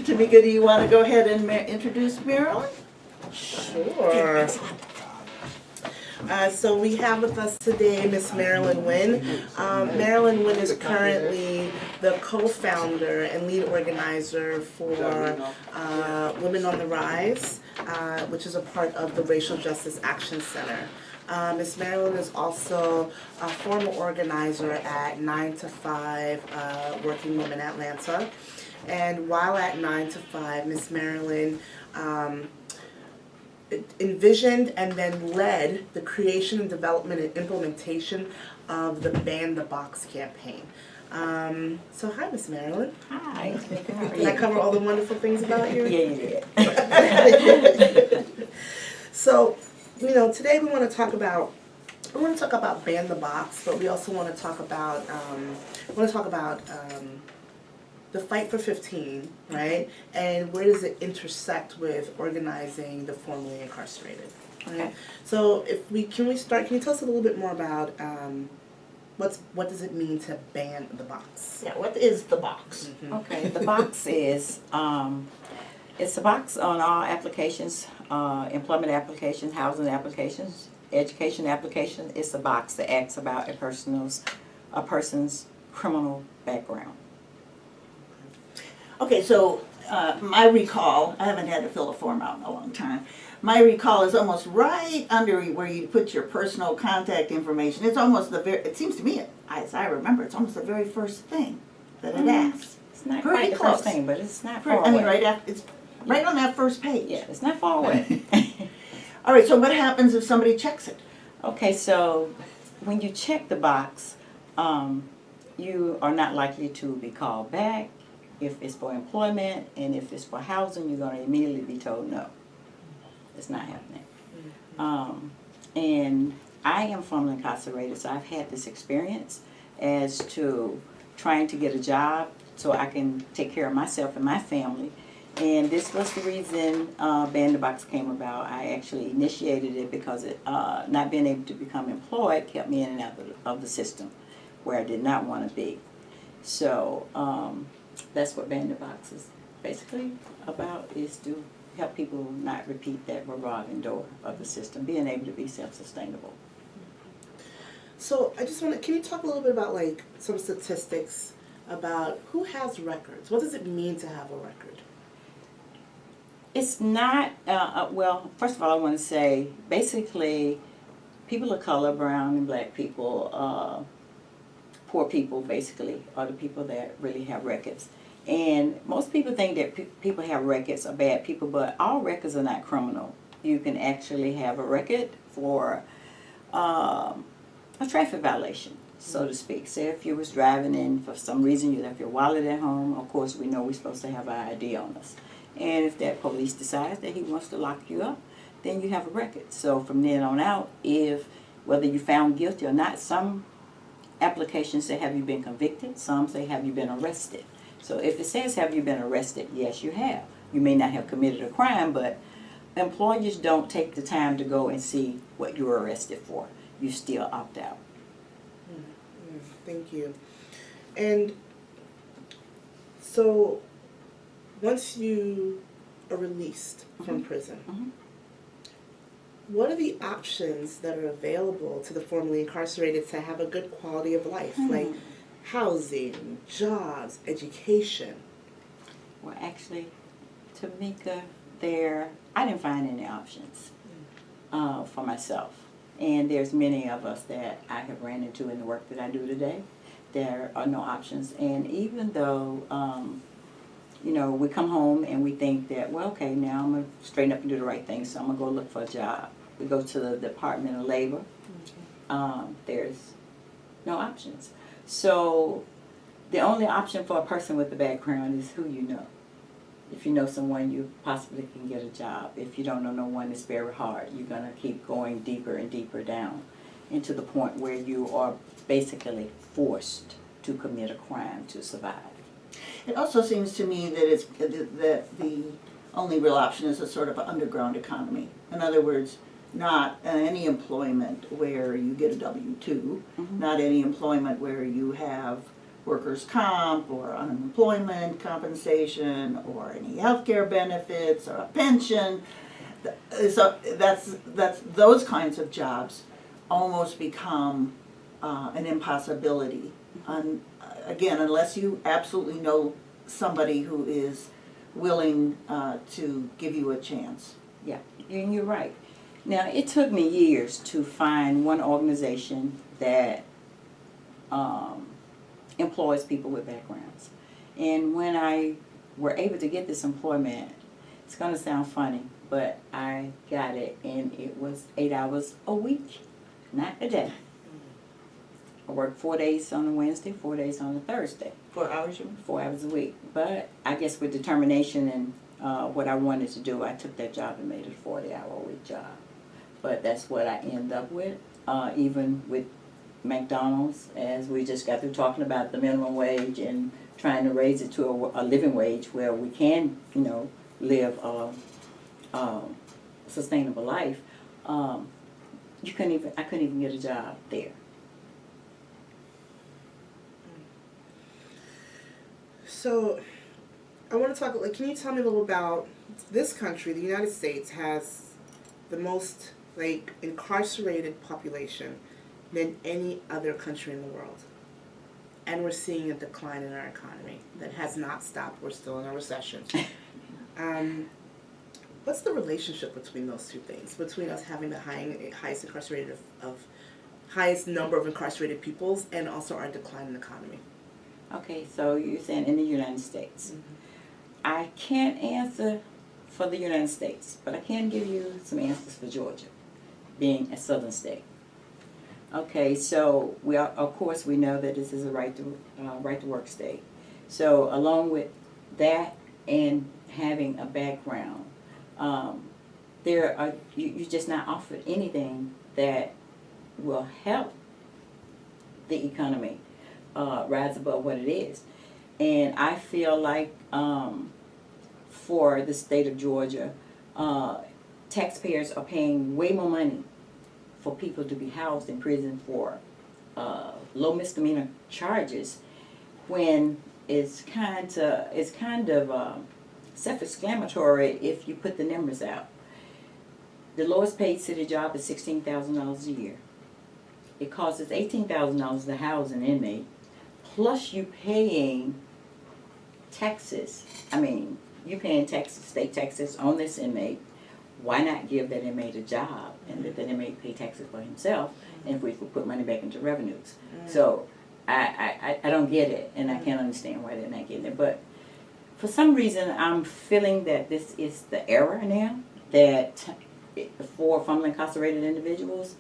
Tamika, do you want to go ahead and introduce Marilynn? Sure. So we have with us today Miss Marilynn Winn. Marilynn Winn is currently the co-founder and lead organizer for Women on the Rise, which is a part of the Racial Justice Action Center. Miss Marilynn is also a former organizer at 9 to 5 Working Women Atlanta. And while at 9 to 5, Miss Marilynn envisioned and then led the creation and development and implementation of the Ban the Box campaign. So hi, Miss Marilynn. Hi. Did I cover all the wonderful things about you? Yeah, you did. So, you know, today we want to talk about Ban the Box, but we also want to talk about the fight for 15, right? And where does it intersect with organizing the formerly incarcerated? Right? Okay. So can you tell us a little bit more about what does it mean to ban the box? Yeah, what is the box? Mm-hmm. Okay, the box is, it's a box on all applications, employment applications, housing applications, education applications. It's a box that asks about a person's criminal background. Okay, so my recall, I haven't had to fill a form out in a long time. My recall is almost right under where you put your personal contact information. It's almost it seems to me, as I remember, it's almost the very first thing that it asks. It's not Pretty quite the close. first thing, but it's not far I mean, away. it's right on that first page. Yeah, it's not far away. All right, so what happens if somebody checks it? Okay, so when you check the box, you are not likely to be called back. If it's for employment and if it's for housing, you're going to immediately be told no. It's not happening. And I am formerly incarcerated, so I've had this experience as to trying to get a job so I can take care of myself and my family. And this was the reason Ban the Box came about. I actually initiated it because not being able to become employed kept me in and out of the system where I did not want to be. So that's what Ban the Box is basically about, is to help people not repeat that revolving door of the system, being able to be self-sustainable. So can you talk a little bit about like some statistics about who has records? What does it mean to have a record? It's not, well, first of all, I want to say, basically, people of color, brown and black people, poor people, basically, are the people that really have records. And most people think that people have records are bad people, but all records are not criminal. You can actually have a record for a traffic violation, so to speak. Say if you was driving and for some reason you left your wallet at home, of course we know we're supposed to have our ID on us. And if that police decides that he wants to lock you up, then you have a record. So from then on out, whether you found guilty or not, some applications say have you been convicted, some say have you been arrested. So if it says have you been arrested, yes you have. You may not have committed a crime, but employers don't take the time to go and see what you were arrested for. You still opt out. Thank you. And so once you are released from prison, what are the options that are available to the formerly incarcerated to have a good quality of life, like housing, jobs, education? Well, actually, Tamika, I didn't find any options for myself. And there's many of us that I have ran into in the work that I do today. There are no options. And even though, you know, we come home and we think that, well, okay, now I'm going to straighten up and do the right thing, so I'm going to go look for a job. We go to the Department of Labor. There's no options. So the only option for a person with a background is who you know. If you know someone, you possibly can get a job. If you don't know no one, it's very hard. You're going to keep going deeper and deeper down into the point where you are basically forced to commit a crime to survive. It also seems to me that the only real option is a sort of underground economy. In other words, not any employment where you get a W-2, not any employment where workers' comp or unemployment compensation or any health care benefits or a pension. So that's those kinds of jobs almost become an impossibility. Again, unless you absolutely know somebody who is willing to give you a chance. Yeah, and you're right. Now, it took me years to find one organization that employs people with backgrounds. And when I were able to get this employment, it's going to sound funny, but I got it, and it was 8 hours a week, not a day. I worked 4 days on a Wednesday, 4 days on a Thursday. 4 hours, you mean? 4 hours a week. But I guess with determination and what I wanted to do, I took that job and made it a 40-hour-a-week job. But that's what I end up with, even with McDonald's, as we just got through talking about the minimum wage and trying to raise it to a living wage where we can, live a sustainable life. I couldn't even get a job there. So, I want to talk, can you tell me a little about this country? The United States has the most, incarcerated population than any other country in the world. And we're seeing a decline in our economy that has not stopped. We're still in a recession. What's the relationship between those two things? Between us having the highest number of incarcerated peoples and also our decline in economy? Okay, so you're saying in the United States. Mm-hmm. I can't answer for the United States, but I can give you some answers for Georgia, being a southern state. Okay, so of course we know that this is a right to work state. So along with that and having a background, you're just not offered anything that will help the economy rise above what it is. And I feel like for the state of Georgia, taxpayers are paying way more money for people to be housed in prison for low misdemeanor charges, when it's kind of self-explanatory if you put the numbers out. The lowest paid city job is $16,000 a year. It costs us $18,000 to house an inmate, plus you paying taxes. You paying taxes, state taxes on this inmate. Why not give that inmate a job and let that inmate pay taxes for himself, and if we could put money back into revenues? So I don't get it, and I can't understand why they're not getting it. But for some reason, I'm feeling that this is the era now, that for formerly incarcerated individuals,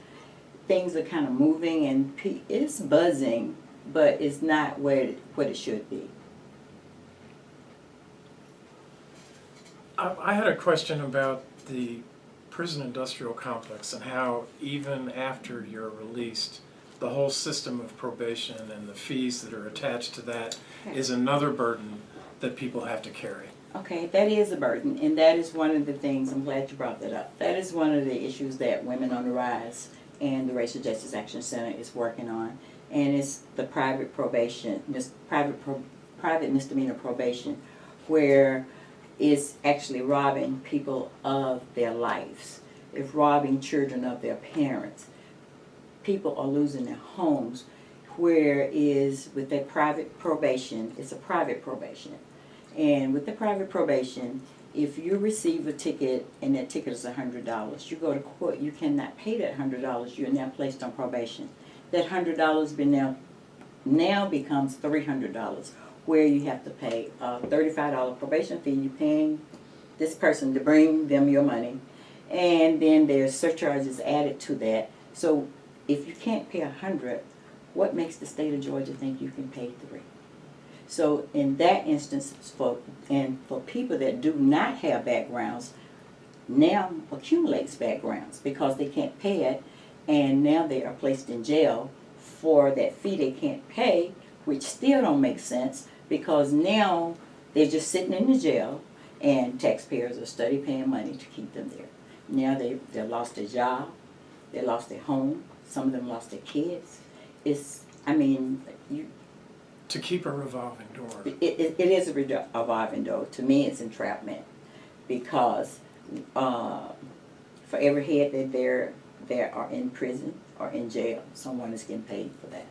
things are kind of moving and it's buzzing, but it's not what it should be. I had a question about the prison industrial complex and how even after you're released, the whole system of probation and the fees that are attached to that is another burden that people have to carry. Okay, that is a burden, and that is one of the things, I'm glad you brought that up. That is one of the issues that Women on the Rise and the Racial Justice Action Center is working on, and it's the private probation, private misdemeanor probation, where it's actually robbing people of their lives. It's robbing children of their parents. People are losing their homes, whereas with that private probation, it's a private probation. And with the private probation, if you receive a ticket and that ticket is $100, you go to court, you cannot pay that $100. You are now placed on probation. That $100 now becomes $300, where you have to pay a $35 probation fee. You're paying this person to bring them your money, and then there's surcharges added to that. So if you can't pay $100, what makes the state of Georgia think you can pay $3? So in that instance, for people that do not have backgrounds, now accumulates backgrounds because they can't pay it, and now they are placed in jail for that fee they can't pay, which still don't make sense because now they're just sitting in the jail and taxpayers are steady paying money to keep them there. Now they lost their job, they lost their home, some of them lost their kids. to keep a revolving door. It is a revolving door. To me, it's entrapment, because for every head that there are in prison or in jail, someone is getting paid for that.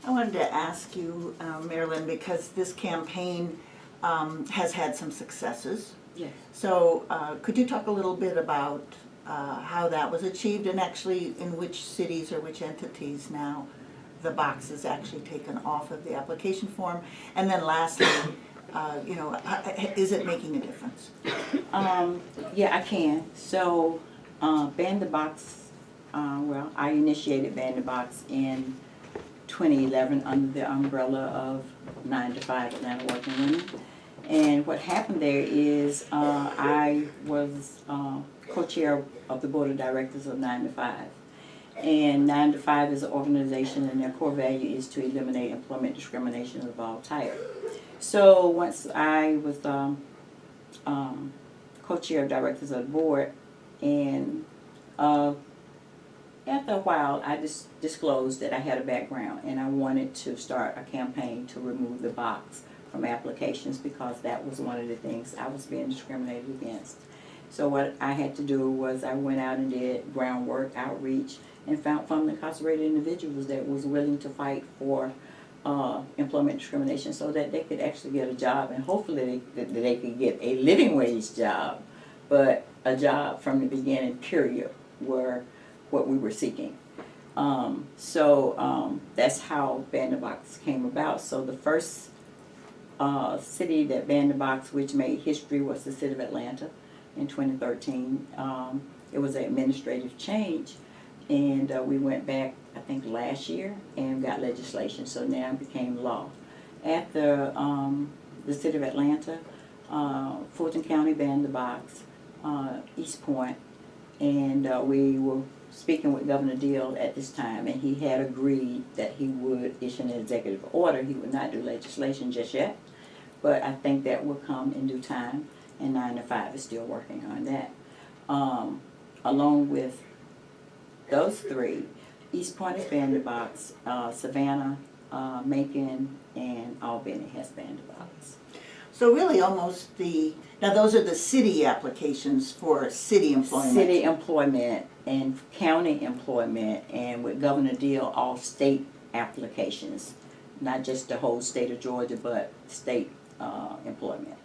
I wanted to ask you, Marilynn, because this campaign has had some successes. Yes. So could you talk a little bit about how that was achieved, and actually in which cities or which entities now the box is actually taken off of the application form? And then lastly, is it making a difference? Yeah, I can. So, Ban the Box, I initiated Ban the Box in 2011 under the umbrella of 9 to 5 Atlanta Working Women. And what happened there is I was co-chair of the board of directors of 9 to 5. And 9 to 5 is an organization, and their core value is to eliminate employment discrimination of all types. So once I was co-chair of directors of the board, and after a while I disclosed that I had a background, and I wanted to start a campaign to remove the box from applications, because that was one of the things I was being discriminated against. So what I had to do was I went out and did groundwork, outreach, and found formerly incarcerated individuals that was willing to fight for employment discrimination, so that they could actually get a job, and hopefully they could get a living wage job, but a job from the beginning, period, were what we were seeking. That's how Ban the Box came about. So the first city that banned the box, which made history, was the city of Atlanta in 2013. It was an administrative change, and we went back, I think, last year and got legislation, so now it became law. After the city of Atlanta, Fulton County banned the box, East Point, and we were speaking with Governor Deal at this time, and he had agreed that he would issue an executive order. He would not do legislation just yet, but I think that will come in due time, and 9 to 5 is still working on that. Along with those three, East Point has banned the box, Savannah, Macon, and Albany has banned the box. So really almost now those are the city applications for city employment. City employment and county employment, and with Governor Deal, all state applications, not just the whole state of Georgia, but state employment.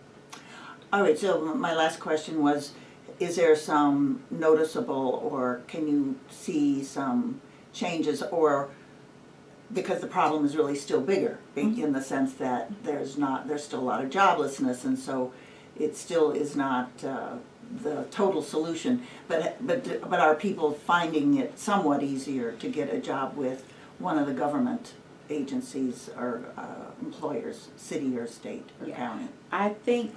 All right, so my last question was, is there some noticeable, or can you see some changes, or because the problem is really still bigger, in the sense that there's still a lot of joblessness, and so it still is not the total solution, but are people finding it somewhat easier to get a job with one of the government agencies or employers, city or state or county? I think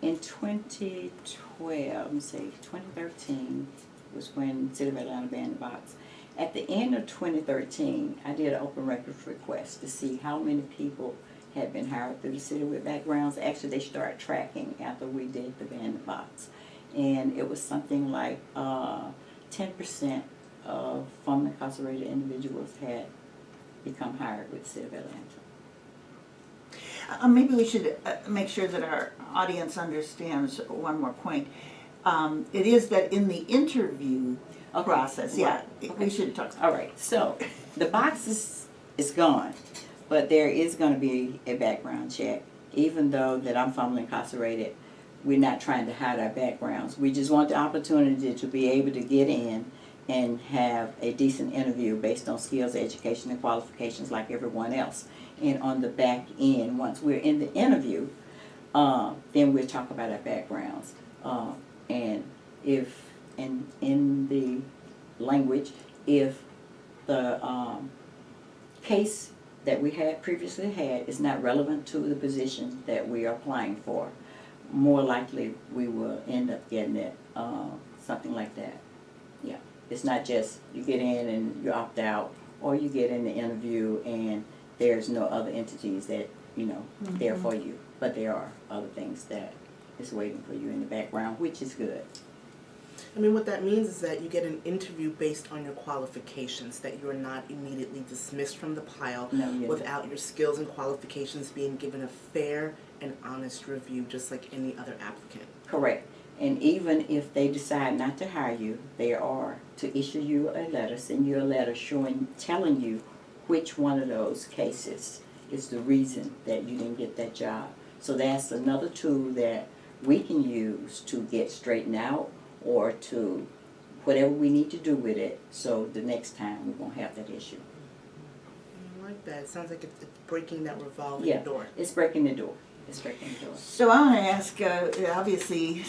in 2013 was when the City of Atlanta banned the box. At the end of 2013, I did an open records request to see how many people had been hired through the city with backgrounds. Actually, they started tracking after we did the ban the box. And it was something like 10% of formerly incarcerated individuals had become hired with the City of Atlanta. Maybe we should make sure that our audience understands one more point. It is that in the interview process, we should talk. All right, so the box is gone, but there is going to be a background check. Even though that I'm formerly incarcerated, we're not trying to hide our backgrounds. We just want the opportunity to be able to get in and have a decent interview based on skills, education, and qualifications like everyone else. And on the back end, once we're in the interview, then we'll talk about our backgrounds. And if, in the language, if the case that we had previously had is not relevant to the position that we are applying for, more likely we will end up getting it, something like that. Yeah, it's not just you get in and you opt out, or you get in the interview and there's no other entities that, there for you. But there are other things that is waiting for you in the background, which is good. I mean, what that means is that you get an interview based on your qualifications, that you are not immediately dismissed from the pile No, you're without your skills and qualifications being given a fair and honest review, just like any other applicant. Correct. And even if they decide not to hire you, they are to issue you a letter, send you a letter telling you which one of those cases is the reason that you didn't get that job. So that's another tool that we can use to get straightened out or to whatever we need to do with it, so the next time we won't have that issue. I like that. It sounds like it's breaking that revolving Yeah, door. it's breaking the door. It's breaking the door. So I want to ask, obviously,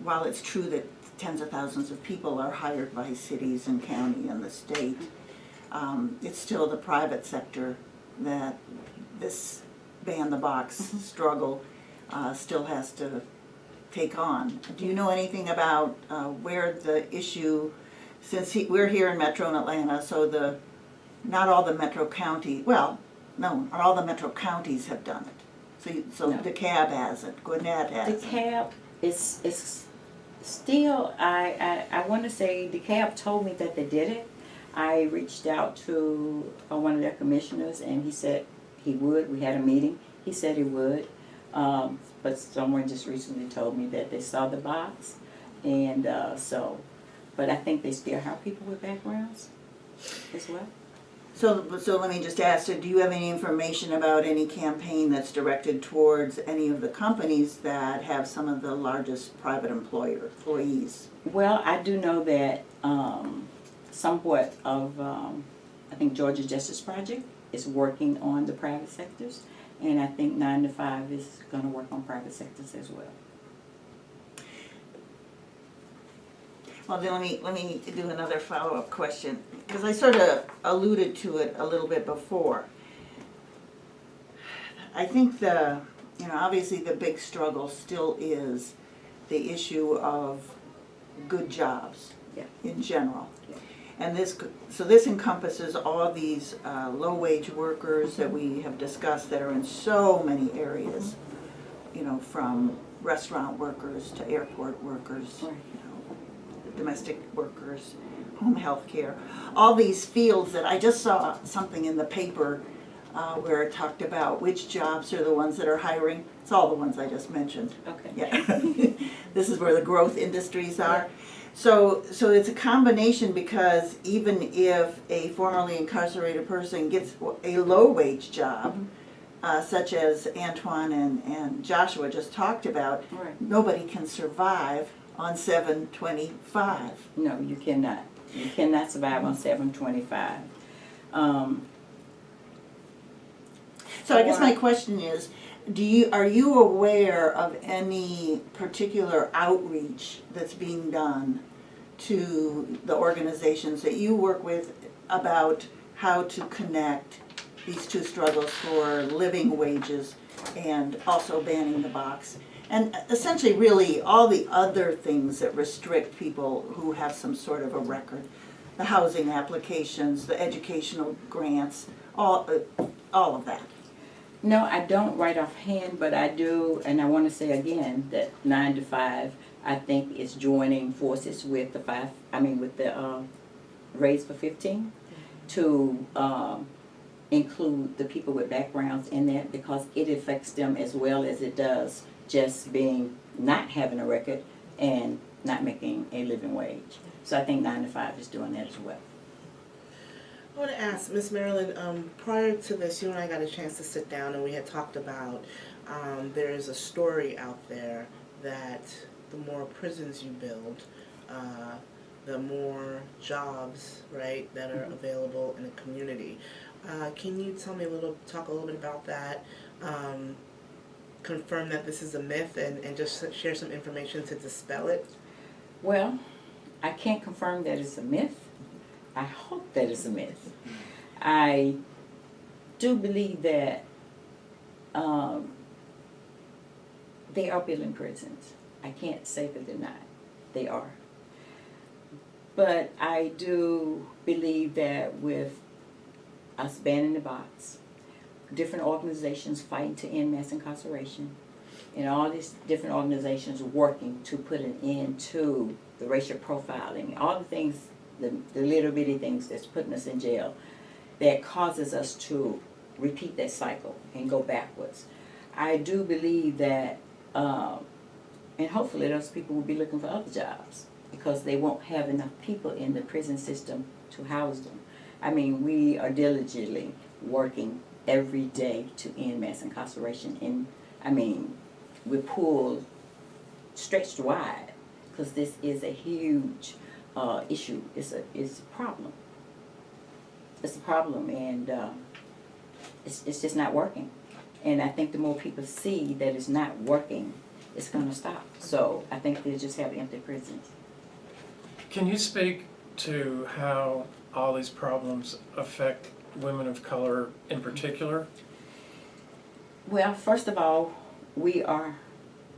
while it's true that tens of thousands of people are hired by cities and county and the state, it's still the private sector that this ban-the-box struggle still has to take on. Do you know anything about where the issue, since we're here in Metro and Atlanta, so not all the metro county, well, no, not all the metro counties have done it. So No. DeKalb hasn't, Gwinnett hasn't. DeKalb is still, I want to say DeKalb told me that they did it. I reached out to one of their commissioners and he said he would. We had a meeting. He said he would. But someone just recently told me that they saw the box. And but I think they still hire people with backgrounds as well. So let me just ask, do you have any information about any campaign that's directed towards any of the companies that have some of the largest private employees? Well, I do know that somewhat of, I think Georgia Justice Project is working on the private sectors, and I think 9 to 5 is going to work on private sectors as well. Well, then let me do another follow-up question, because I sort of alluded to it a little bit before. I think obviously the big struggle still is the issue of good jobs in general. Yeah. And this encompasses all these low-wage workers that we have discussed that are in so many areas, from restaurant workers to airport workers, Right. Domestic workers, home health care, all these fields that I just saw something in the paper where it talked about which jobs are the ones that are hiring. It's all the ones I just mentioned. Okay. Yeah. This is where the growth industries are. So it's a combination, because even if a formerly incarcerated person gets a low-wage job, such as Antoine and Joshua just talked about, Right. nobody can survive on $7.25. No, you cannot. You cannot survive on $7.25. So I guess my question is, are you aware of any particular outreach that's being done to the organizations that you work with about how to connect these two struggles for living wages and also banning the box? And essentially, really, all the other things that restrict people who have some sort of a record, the housing applications, the educational grants, all of that. No, I don't right offhand, but I do, and I want to say again that 9 to 5, I think, is joining forces with the Raise for 15 to include the people with backgrounds in that, because it affects them as well as it does just not having a record and not making a living wage. So I think 9 to 5 is doing that as well. I want to ask, Ms. Marilynn, prior to this, you and I got a chance to sit down and we had talked about there is a story out there that the more prisons you build, the more jobs, right, that are available in a community. Can you talk a little bit about that? Confirm that this is a myth and just share some information to dispel it? Well, I can't confirm that it's a myth. I hope that it's a myth. I do believe that they are building prisons. I can't say that they're not. They are. But I do believe that with us banning the box, different organizations fighting to end mass incarceration, and all these different organizations working to put an end to the racial profiling, all the things, the little bitty things that's putting us in jail, that causes us to repeat that cycle and go backwards. I do believe that, and hopefully those people will be looking for other jobs because they won't have enough people in the prison system to house them. I mean, we are diligently working every day to end mass incarceration, and I mean, we're pulled, stretched wide, because this is a huge issue. It's a problem. It's a problem, and it's just not working. And I think the more people see that it's not working, it's going to stop. So I think they just have empty prisons. Can you speak to how all these problems affect women of color in particular? Well, first of all, we are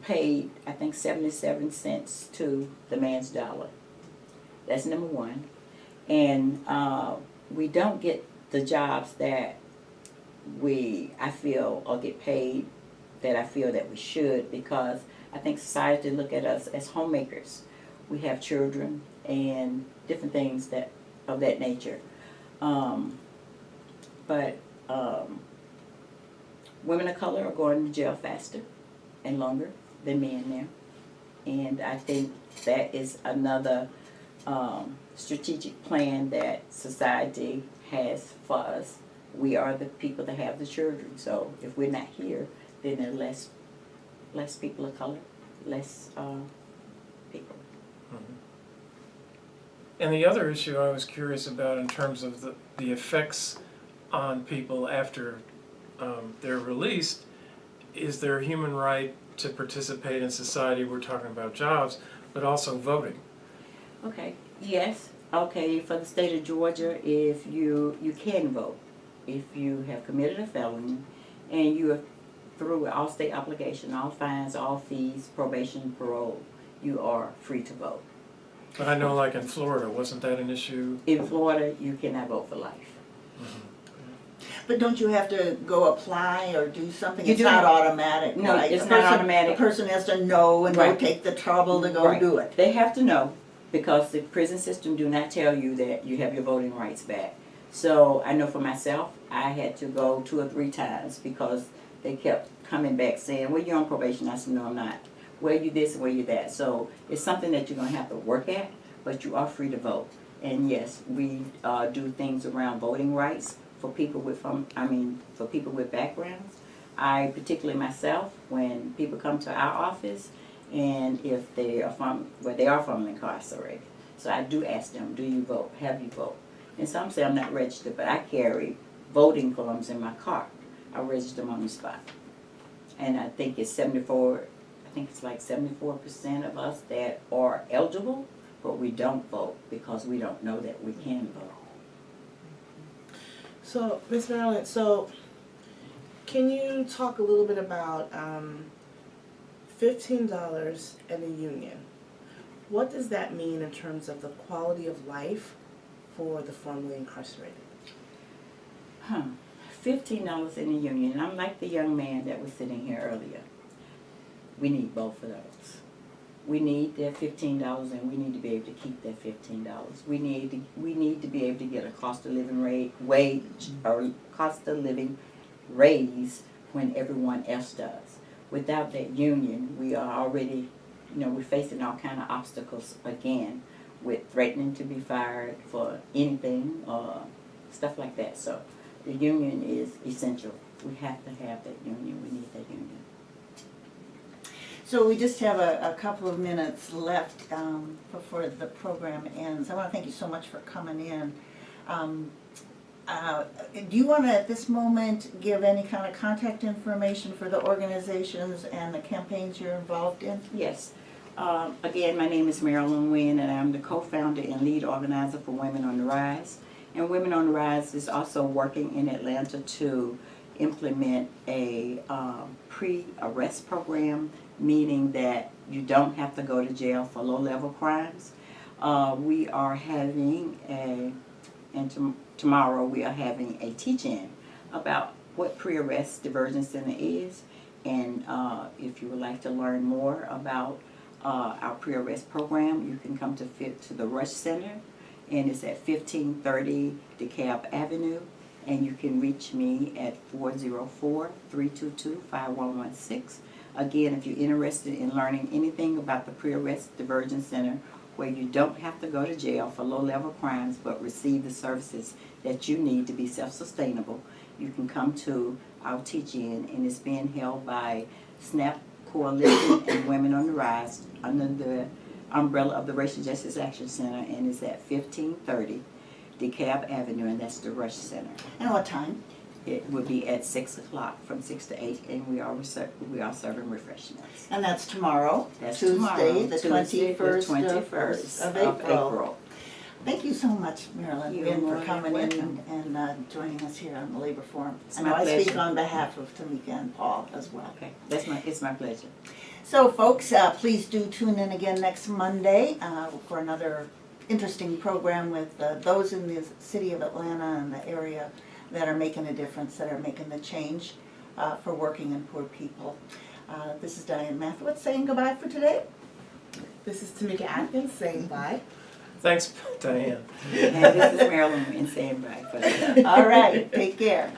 paid, I think, 77 cents to the man's dollar. That's number one. And we don't get the jobs that I feel, or get paid that I feel that we should, because I think society look at us as homemakers. We have children and different things of that nature. But women of color are going to jail faster and longer than men now. And I think that is another strategic plan that society has for us. We are the people that have the children. So if we're not here, then there are less people of color, less people. Mm-hmm. And the other issue I was curious about in terms of the effects on people after they're released is their human right to participate in society. We're talking about jobs, but also voting. Okay, yes. Okay, for the state of Georgia, if you can vote, if you have committed a felony and you are through all state obligation, all fines, all fees, probation, parole, you are free to vote. But I know, like in Florida, wasn't that an issue? In Florida, you cannot vote for life. Mm-hmm. But don't you have to go apply or do something? You It's do not have- automatic, No, right? it's The not person- automatic. The person has to know and go Right. take the trouble to go Right. do it. They have to know, because the prison system do not tell you that you have your voting rights back. So I know for myself, I had to go 2 or 3 times because they kept coming back saying, well, you're on probation. I said, no, I'm not. Well, you this, well, you that. So it's something that you're going to have to work at, but you are free to vote. And yes, we do things around voting rights for people for people with backgrounds. I particularly myself, when people come to our office, and if they are from incarcerated. So I do ask them, do you vote? Have you voted? And some say I'm not registered, but I carry voting forms in my car. I register them on the spot. And I think it's like 74% of us that are eligible, but we don't vote because we don't know that we can vote. So, Ms. Marilyn, can you talk a little bit about $15 in a union? What does that mean in terms of the quality of life for the formerly incarcerated? $15 in a union. And I'm like the young man that was sitting here earlier. We need both of those. We need that $15, and we need to be able to keep that $15. We need to be able to get a cost of living raise when everyone else does. Without that union, we are already, we're facing all kind of obstacles again, with threatening to be fired for anything, stuff like that. So the union is essential. We have to have that union. We need that union. So we just have a couple of minutes left before the program ends. I want to thank you so much for coming in. Do you want to, at this moment, give any kind of contact information for the organizations and the campaigns you're involved in? Yes. Again, my name is Marilynn Winn, and I'm the co-founder and lead organizer for Women on the Rise. And Women on the Rise is also working in Atlanta to implement a pre-arrest program, meaning that you don't have to go to jail for low-level crimes. We are having tomorrow we are having a teach-in about what pre-arrest diversion center is And if you would like to learn more about our pre-arrest program, you can come to the Rush Center, and it's at 1530 DeKalb Avenue, and you can reach me at 404-322-5116. Again, if you're interested in learning anything about the Pre-Arrest Diversion Center, where you don't have to go to jail for low-level crimes but receive the services that you need to be self-sustainable, you can come to our teach-in, and it's being held by SNAP Coalition and Women on the Rise under the umbrella of the Racial Justice Action Center, and it's at 1530 DeKalb Avenue, and that's the Rush Center. And what time? It would be at 6 o'clock, from 6 to 8, and we are serving refreshments. And that's tomorrow, That's Tuesday, tomorrow, the Tuesday, 21st of April. Thank you so much, Marilynn You're Winn, more for than coming in welcome. and joining us here on the Labor Forum. It's I my know I speak pleasure. on behalf of Tamika and Paul as well. Okay, it's my pleasure. So folks, please do tune in again next Monday for another interesting program with those in the city of Atlanta and the area that are making a difference, that are making the change for working and poor people. This is Diane Mathewitz saying goodbye for today. This is Tamika Atkins saying bye. Thanks, Diane. And this is Marilynn Winn saying bye for today. All right, take care.